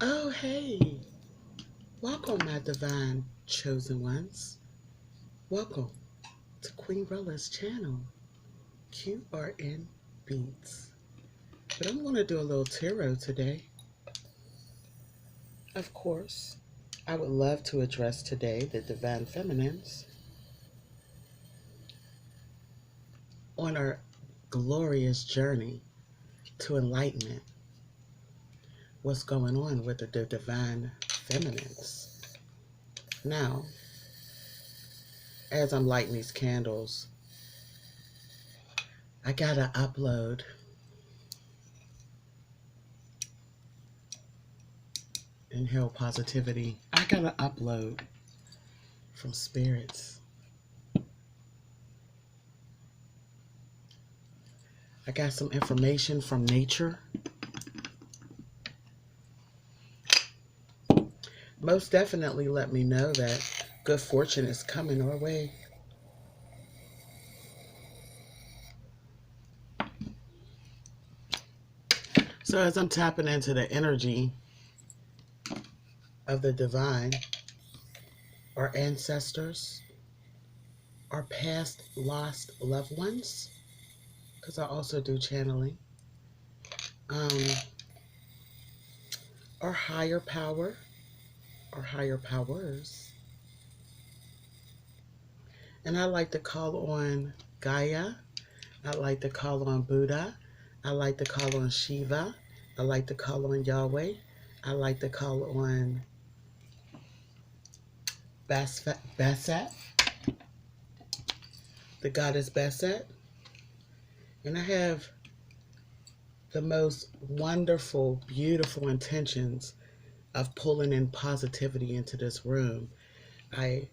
Oh, hey, welcome, my divine chosen ones. Welcome to Queen Rella's channel, QRN Beats. But I'm going to do a little tarot today. Of course, I would love to address today the divine feminines on our glorious journey to enlightenment. What's going on with the divine feminines? Now, as I'm lighting these candles, I gotta upload. Inhale positivity. I gotta upload from spirits. I got some information from nature. Most definitely let me know that good fortune is coming our way. So as I'm tapping into the energy of the divine, our ancestors, our past lost loved ones, because I also do channeling, our higher power, our higher powers, and I like to call on Gaia. I like to call on Buddha. I like to call on Shiva. I like to call on Yahweh. I like to call on Basset, the goddess Basset. And I have the most wonderful, beautiful intentions of pulling in positivity into this room. I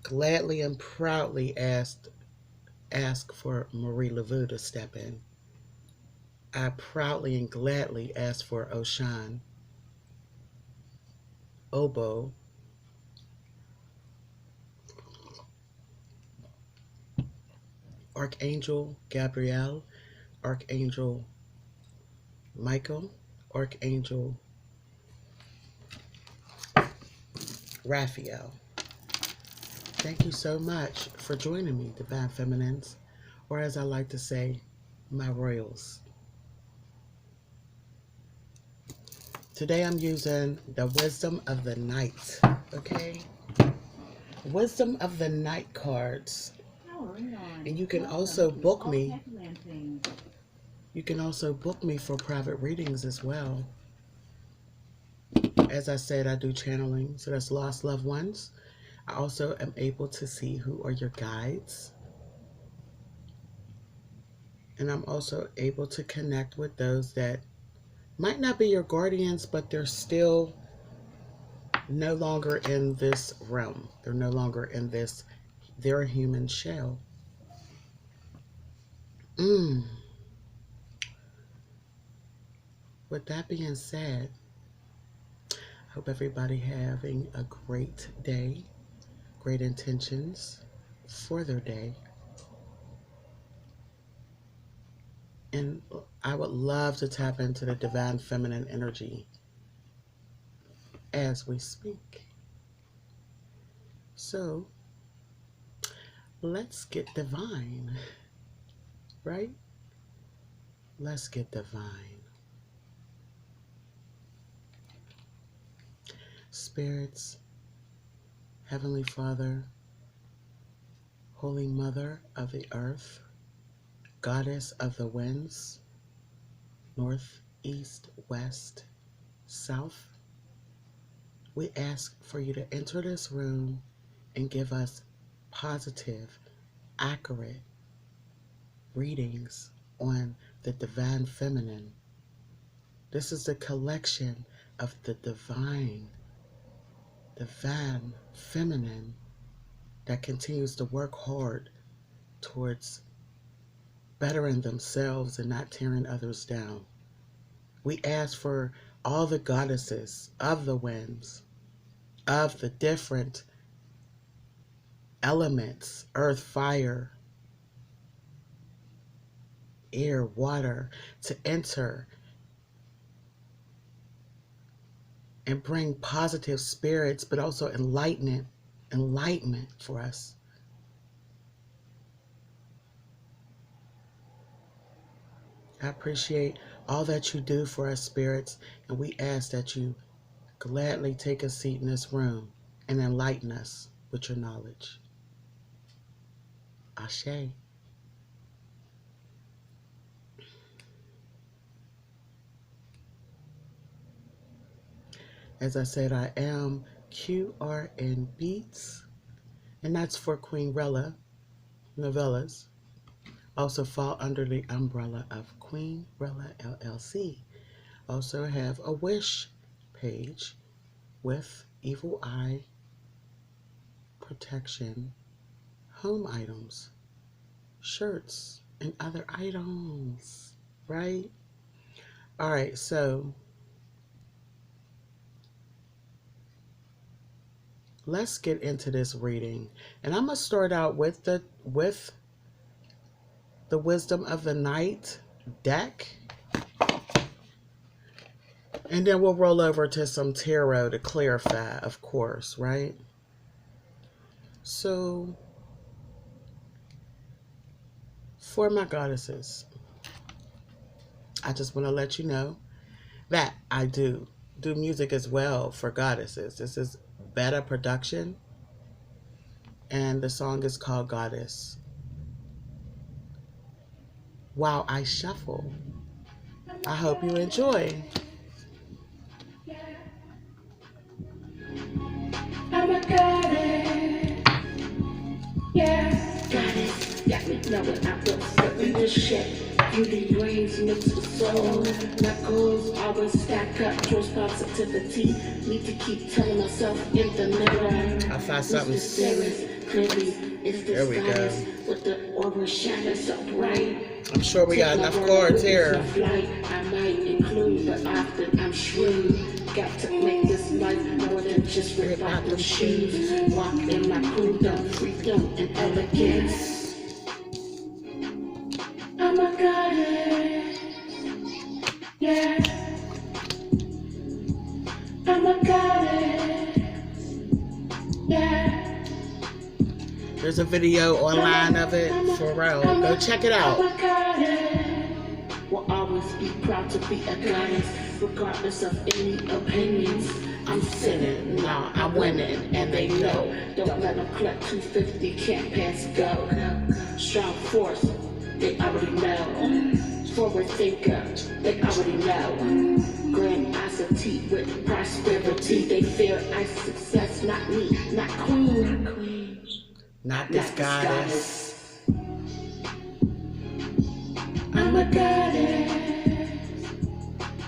gladly and proudly ask for Marie Laveau to step in. I proudly and gladly ask for Oshan, Obo, Archangel Gabriel, Archangel Michael, Archangel Raphael. Thank you so much for joining me, Divine Feminines, or as I like to say, my royals. Today I'm using the Wisdom of the Night, okay? Wisdom of the Night cards. And you can also book me. You can also book me for private readings as well. As I said, I do channeling, so that's lost loved ones. I also am able to see who are your guides. And I'm also able to connect with those that might not be your guardians, but they're still no longer in this realm. They're no longer in this, they're a human shell. With that being said, I hope everybody having a great day, great intentions for their day. And I would love to tap into the divine feminine energy as we speak. So let's get divine, right? Let's get divine. Spirits, Heavenly Father, Holy Mother of the Earth, Goddess of the Winds, North, East, West, South, we ask for you to enter this room and give us positive, accurate readings on the divine feminine. This is a collection of the divine feminine that continues to work hard towards bettering themselves and not tearing others down. We ask for all the goddesses of the winds, of the different elements, earth, fire, air, water, to enter and bring positive spirits, but also enlightenment for us. I appreciate all that you do for us, spirits, and we ask that you gladly take a seat in this room and enlighten us with your knowledge. Ashe. As I said, I am QRN Beats, and that's for Queen Rella Novellas. Also fall under the umbrella of Queen Rella LLC. Also have a wish page with evil eye protection, home items, shirts, and other items, right? All right, so let's get into this reading. And I'm going to start out with the Wisdom of the Night deck. And then we'll roll over to some tarot to clarify, of course, right? So, for my goddesses, I just want to let you know that I do music as well for goddesses. This is Beta Production, and the song is called Goddess. While I shuffle, I hope you enjoy. I'm a goddess, yeah, goddess, got me knowing I feel certain this shit. Beauty brains mixed with soul, knuckles always stack up towards positivity. Need to keep telling myself in the mirror. I found something. Clearly, it's There we go. With the aura shining so bright. I'm sure we got enough cards here. I might include, but often I'm shrewd. Got to make this life more than just rip out them shoes. Walk in my freedom, and elegance. I'm a goddess, yeah. I'm a goddess, yeah. There's a video online of it for real. Go check it out. I'm a goddess. Will always be proud to be a goddess, regardless of any opinions. I'm sinning, nah, I'm winning, and they know. Don't let them collect 250, can't pass go. Strong force, they already know. Forward thinker, they already know. Grandiosity with prosperity, they fear I success, not me, not queen. Not this goddess. I'm a goddess,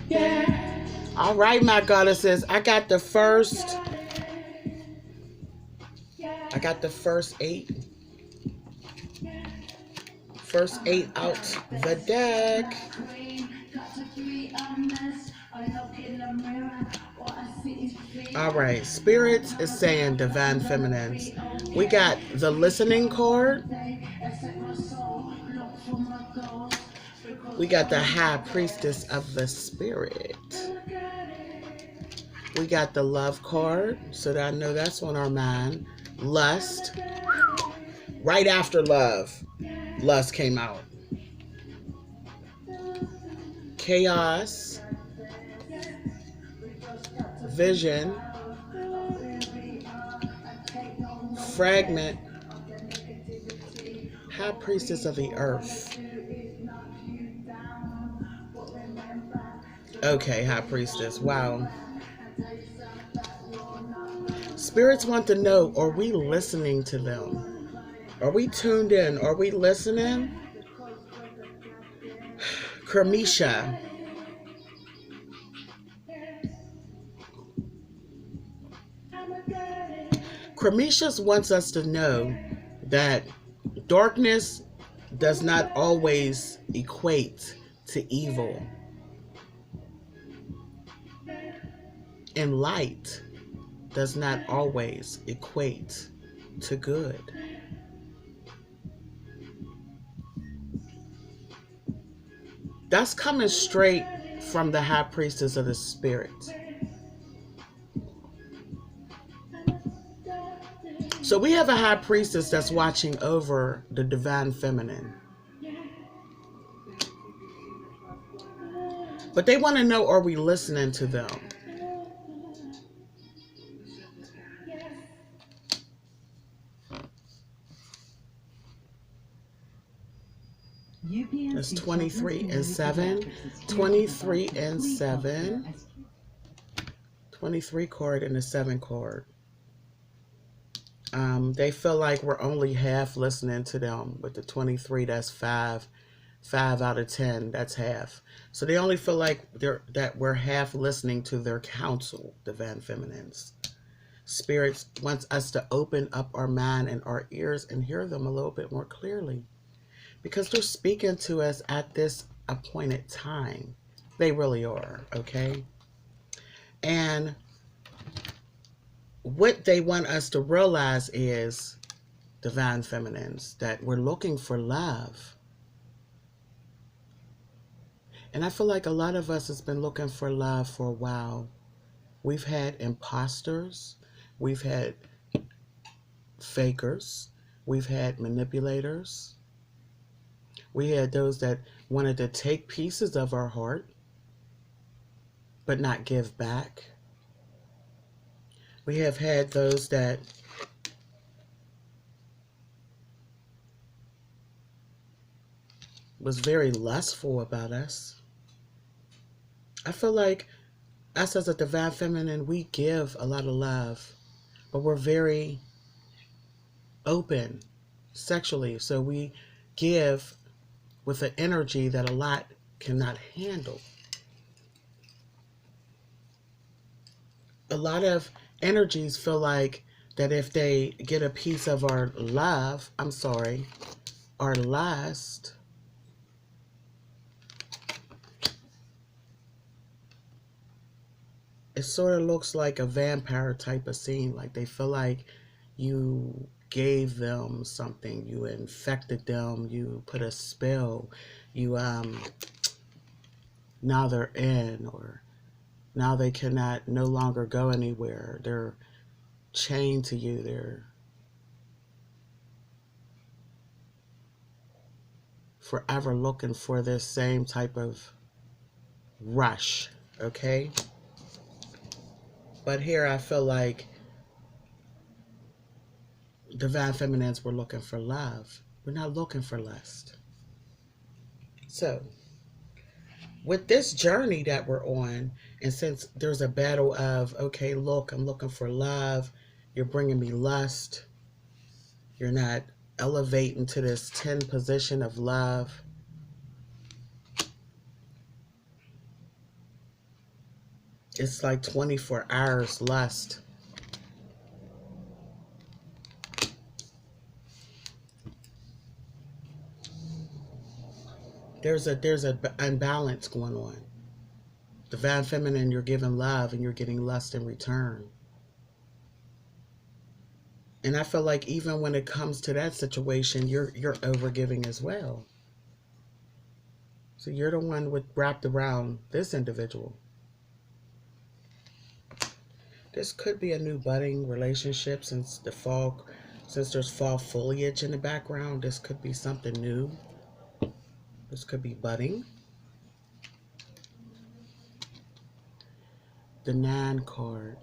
yeah. All right, my goddesses, I got the first eight. First 8 out the deck. All right, Spirits is saying Divine Feminines. We got the Listening card. We got the High Priestess of the Spirit. We got the Love card, so that I know that's on our mind. Lust. Right after Love, Lust came out. Chaos. Vision. Fragment. High Priestess of the Earth. Okay, High Priestess. Wow. Spirits want to know, are we listening to them? Are we tuned in? Are we listening? Kermisha. Kermisha wants us to know that darkness does not always equate to evil. And light does not always equate to good. That's coming straight from the High Priestess of the Spirit. So we have a high priestess that's watching over the divine feminine. But they want to know, are we listening to them? It's 23 and 7. 23 and 7. 23 chord and a 7 chord. They feel like we're only half listening to them. With the 23, that's 5 out of 10, that's half. So they only feel like that we're half listening to their counsel, divine feminines. Spirits wants us to open up our mind and our ears and hear them a little bit more clearly, because they're speaking to us at this appointed time. They really are, okay? And what they want us to realize is, divine feminines, that we're looking for love. And I feel like a lot of us has been looking for love for a while. We've had imposters, we've had fakers, we've had manipulators, we had those that wanted to take pieces of our heart but not give back. We have had those that was very lustful about us. I feel like us as a divine feminine, we give a lot of love, but we're very open sexually. So we give with an energy that a lot cannot handle. A lot of energies feel like that if they get a piece of our love, our lust, it sort of looks like a vampire type of scene. Like they feel like you gave them something, you infected them, you put a spell, you now they're in, or now they cannot no longer go anywhere. They're chained to you. They're forever looking for this same type of rush, okay? But here I feel like divine feminines were looking for love. We're not looking for lust. So with this journey that we're on, and since there's a battle of, okay, look, I'm looking for love, you're bringing me lust, you're not elevating to this 10 position of love. It's like 24 hours lust. There's a imbalance going on. Divine feminine, you're giving love and you're getting lust in return. And I feel like even when it comes to that situation, you're overgiving as well. So you're the one wrapped around this individual. This could be a new budding relationship since there's fall foliage in the background. This could be something new. This could be budding. The 9 card,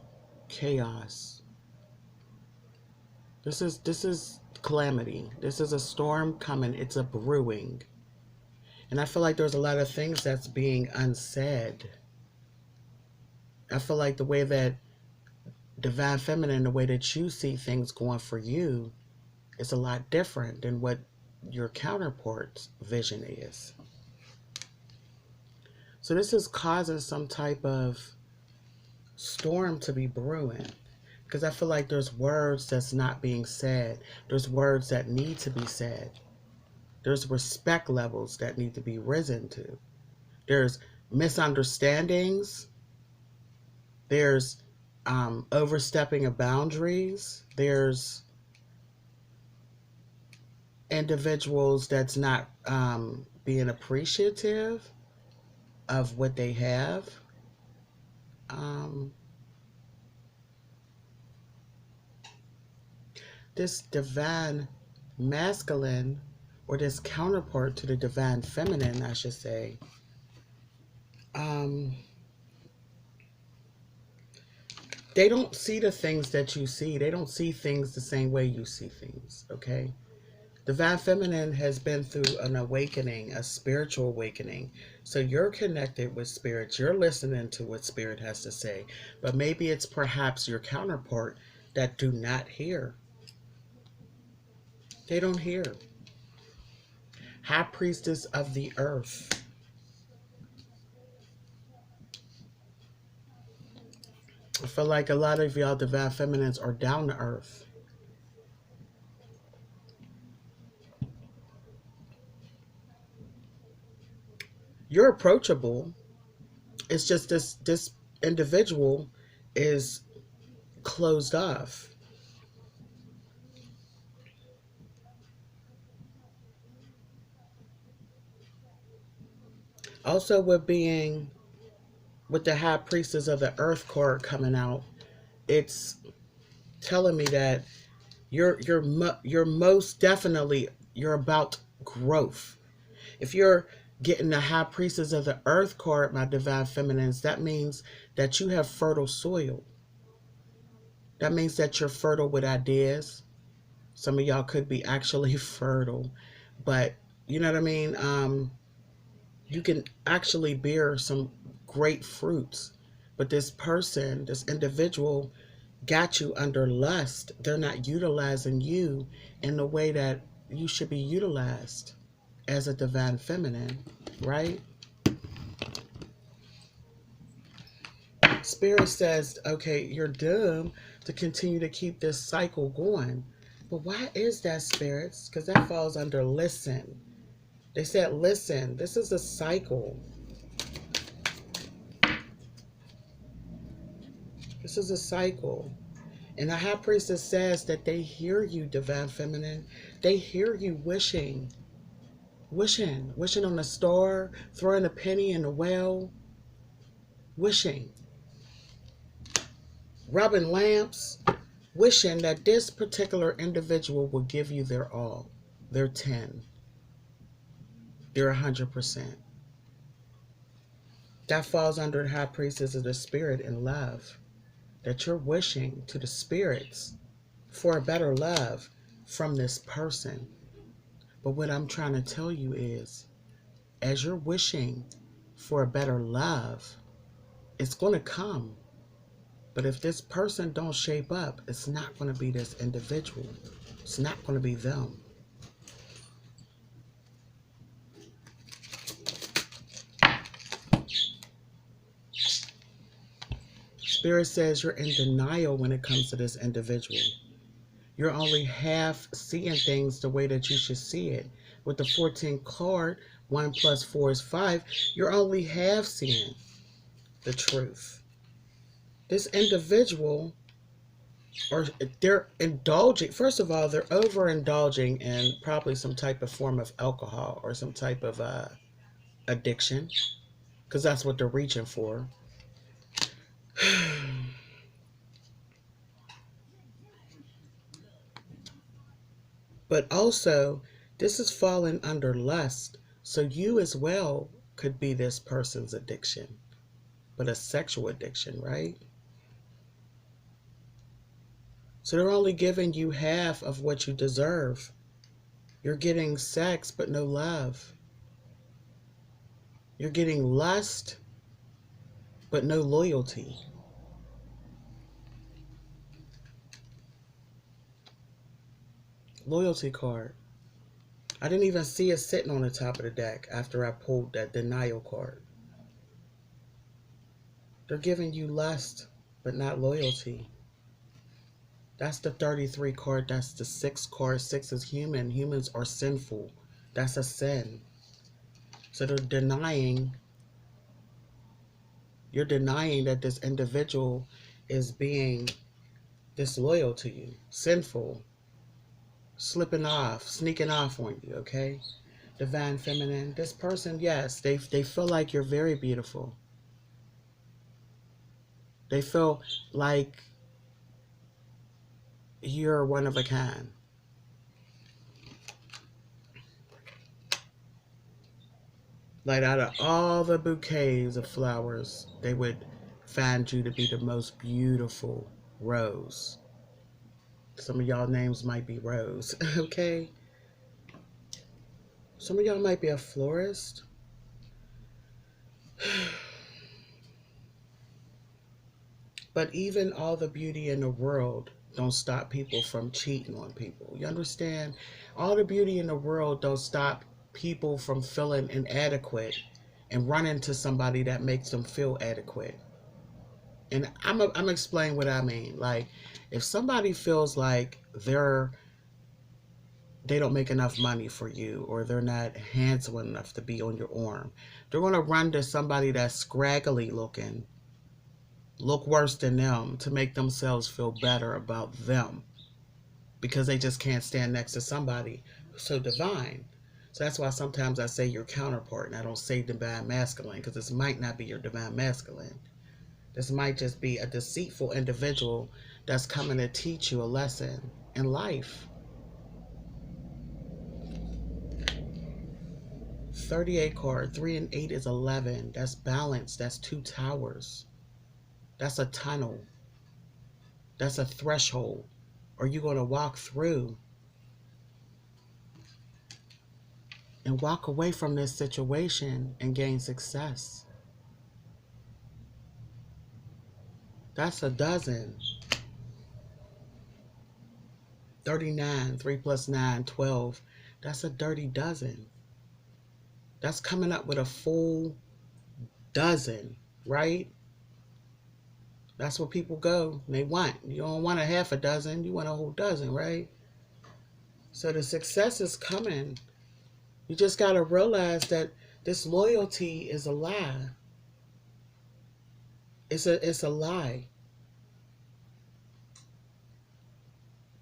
chaos. This is calamity. This is a storm coming. It's a brewing. And I feel like there's a lot of things that's being unsaid. I feel like the way that divine feminine, the way that you see things going for you, is a lot different than what your counterpart's vision is. So this is causing some type of storm to be brewing, because I feel like there's words that's not being said. There's words that need to be said. There's respect levels that need to be risen to. There's misunderstandings. There's overstepping of boundaries. There's individuals that's not being appreciative of what they have. this divine masculine, or this counterpart to the divine feminine, I should say, they don't see the things that you see. They don't see things the same way you see things, okay? Divine feminine has been through an awakening, a spiritual awakening. So you're connected with spirit. You're listening to what spirit has to say. But maybe it's perhaps your counterpart that do not hear. They don't hear. High priestess of the earth. I feel like a lot of y'all divine feminines are down to earth. You're approachable. It's just this individual is closed off. Also, with the high priestess of the earth card coming out, it's telling me that you're most definitely, you're about growth. If you're getting the high priestess of the earth card, my divine feminines, that means that you have fertile soil. That means that you're fertile with ideas. Some of y'all could be actually fertile, but you know what I mean? You can actually bear some great fruits. But this person, this individual, got you under lust. They're not utilizing you in the way that you should be utilized as a divine feminine, right? Spirit says, okay, you're doomed to continue to keep this cycle going. But why is that, spirits? Because that falls under listen. They said, listen, this is a cycle. This is a cycle. And the high priestess says that they hear you, divine feminine. They hear you wishing on a star, throwing a penny in the well, wishing, rubbing lamps, wishing that this particular individual will give you their all, their 10, their 100%. That falls under the high priestess of the spirit in love, that you're wishing to the spirits for a better love from this person. But what I'm trying to tell you is, as you're wishing for a better love, it's going to come. But if this person don't shape up, it's not going to be this individual. It's not going to be them. Spirit says you're in denial when it comes to this individual. You're only half seeing things the way that you should see it. With the 14 card, 1 plus 4 is 5, you're only half seeing the truth. This individual, or they're indulging, first of all, they're overindulging in probably some type of form of alcohol or some type of addiction, because that's what they're reaching for. But also, this is falling under lust. So you as well could be this person's addiction, but a sexual addiction, right? So they're only giving you half of what you deserve. You're getting sex, but no love. You're getting lust, but no loyalty. Loyalty card. I didn't even see it sitting on the top of the deck after I pulled that denial card. They're giving you lust, but not loyalty. That's the 33 card. That's the 6 card. 6 is human. Humans are sinful. That's a sin. So they're denying. You're denying that this individual is being disloyal to you, sinful, slipping off, sneaking off on you, okay? Divine feminine. This person, yes, they feel like you're very beautiful. They feel like You're one of a kind. Like out of all the bouquets of flowers, they would find you to be the most beautiful rose. Some of y'all names might be Rose, okay? Some of y'all might be a florist. But even all the beauty in the world don't stop people from cheating on people. You understand? All the beauty in the world don't stop people from feeling inadequate and running to somebody that makes them feel adequate. And I'm explaining what I mean. Like, if somebody feels like they don't make enough money for you, or they're not handsome enough to be on your arm, they're gonna run to somebody that's scraggly looking, look worse than them, to make themselves feel better about them, because they just can't stand next to somebody so divine. So that's why sometimes I say your counterpart, and I don't say divine masculine, because this might not be your divine masculine. This might just be a deceitful individual that's coming to teach you a lesson in life. 38 card, 3 and 8 is 11. That's balance. That's two towers. That's a tunnel. That's a threshold. Are you going to walk through and walk away from this situation and gain success? That's a dozen. 39, 3 plus 9, 12. That's a dirty dozen. That's coming up with a full dozen, right? That's what people go, they want. You don't want a half a dozen, you want a whole dozen, right? So the success is coming. You just got to realize that this loyalty is a lie. It's a lie.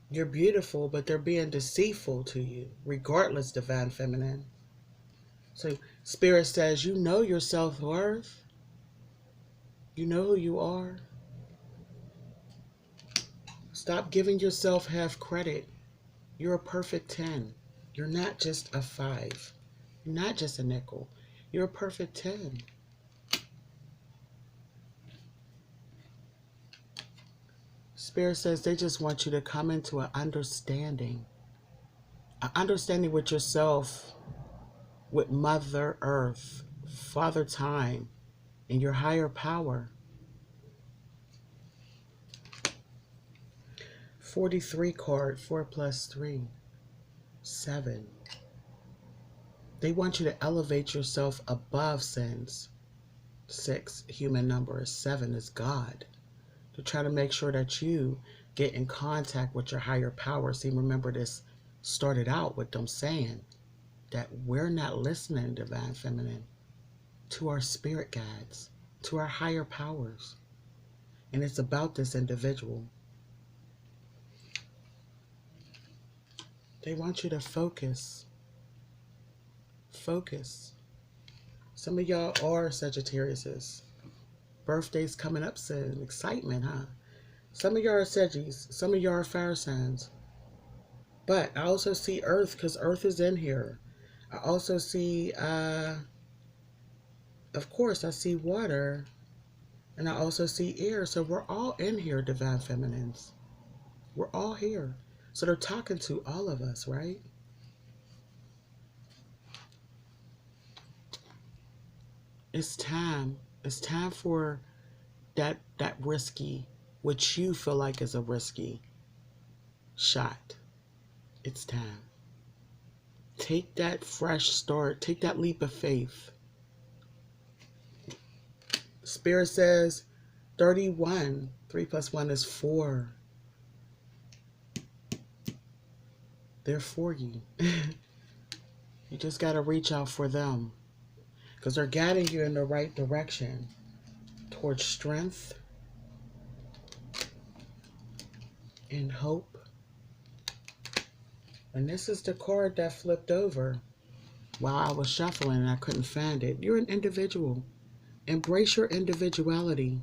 You're beautiful, but they're being deceitful to you, regardless, divine feminine. So Spirit says, you know your self-worth. You know who you are. Stop giving yourself half credit. You're a perfect 10. You're not just a 5. You're not just a nickel. You're a perfect 10. Spirit says they just want you to come into an understanding with yourself, with Mother Earth, Father Time, and your higher power. 43 card, 4 plus 3, 7. They want you to elevate yourself above sins. 6, human number. 7 is God. To try to make sure that you get in contact with your higher power. See, remember, this started out with them saying that we're not listening, divine feminine, to our spirit guides, to our higher powers. And it's about this individual. They want you to focus. Focus. Some of y'all are Sagittariuses. Birthday's coming up soon. Excitement, huh? Some of y'all are Saggies. Some of y'all are fire signs. But I also see Earth, because Earth is in here. I also see, of course, I see water. And I also see air. So we're all in here, divine feminines. We're all here. So they're talking to all of us, right? It's time. It's time for that risky, which you feel like is a risky shot. It's time. Take that fresh start. Take that leap of faith. Spirit says 31. 3 plus 1 is 4. They're for you. You just got to reach out for them, because they're guiding you in the right direction towards strength and hope. And this is the card that flipped over while I was shuffling and I couldn't find it. You're an individual. Embrace your individuality.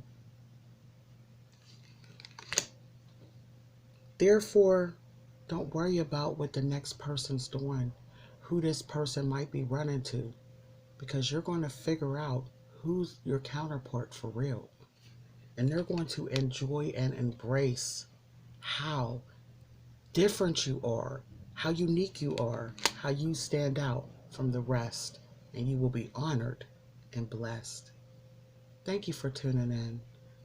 Therefore, don't worry about what the next person's doing, who this person might be running to, because you're going to figure out who's your counterpart for real. And they're going to enjoy and embrace how different you are, how unique you are, how you stand out from the rest, and you will be honored and blessed. Thank you for tuning in.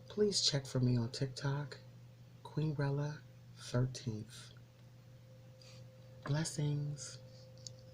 Please check for me on TikTok, Queen Rella 13th. Blessings.